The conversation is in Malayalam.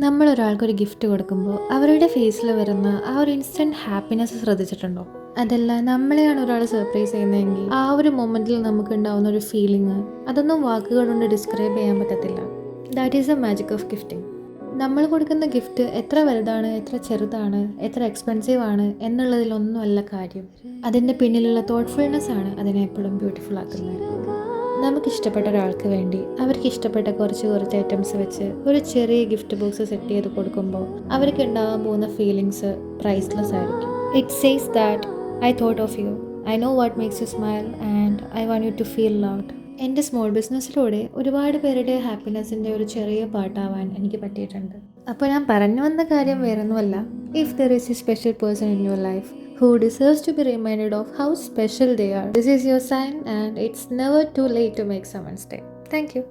നമ്മളൊരാൾക്കൊരു ഗിഫ്റ്റ് കൊടുക്കുമ്പോൾ അവരുടെ ഫേസിൽ വരുന്ന ആ ഒരു ഇൻസ്റ്റൻറ്റ് ഹാപ്പിനെസ് ശ്രദ്ധിച്ചിട്ടുണ്ടോ? അതല്ല, നമ്മളെയാണ് ഒരാൾ സർപ്രൈസ് ചെയ്യുന്നതെങ്കിൽ ആ ഒരു മൊമെൻറ്റിൽ നമുക്ക് ഉണ്ടാവുന്ന ഒരു ഫീലിംഗ്, അതൊന്നും വാക്കുകൾ കൊണ്ട് ഡിസ്ക്രൈബ് ചെയ്യാൻ പറ്റത്തില്ല. That is A magic of gifting. നമ്മൾ കൊടുക്കുന്ന ഗിഫ്റ്റ് എത്ര വലുതാണ്, എത്ര ചെറുതാണ്, എത്ര എക്സ്പെൻസീവ് ആണ് എന്നുള്ളതിലൊന്നുമല്ല കാര്യം. അതിൻ്റെ പിന്നിലുള്ള തോട്ട്ഫുൾനെസ് ആണ് അതിനെ എപ്പോഴും ബ്യൂട്ടിഫുൾ ആക്കുന്നത്. നമുക്കിഷ്ടപ്പെട്ട ഒരാൾക്ക് വേണ്ടി അവർക്ക് ഇഷ്ടപ്പെട്ട കുറച്ച് ഐറ്റംസ് വെച്ച് ഒരു ചെറിയ ഗിഫ്റ്റ് ബോക്സ് സെറ്റ് ചെയ്ത് കൊടുക്കുമ്പോൾ അവർക്ക് ഉണ്ടാകാൻ പോകുന്ന ഫീലിങ്സ് പ്രൈസ്ലെസ് ആയിരിക്കും. It says that I thought of you, I know what makes you smile and I want you to feel loved. എൻ്റെ സ്മോൾ ബിസിനസ്സിലൂടെ ഒരുപാട് പേരുടെ ഹാപ്പിനെസ്സിൻ്റെ ഒരു ചെറിയ പാർട്ടാവാൻ എനിക്ക് പറ്റിയിട്ടുണ്ട്. അപ്പോൾ ഞാൻ പറഞ്ഞു വന്ന കാര്യം വേറൊന്നുമല്ല, if there is A special person in your life who deserves to be reminded of how special they are, this is your sign and it's never too late to make someone's day. Thank you.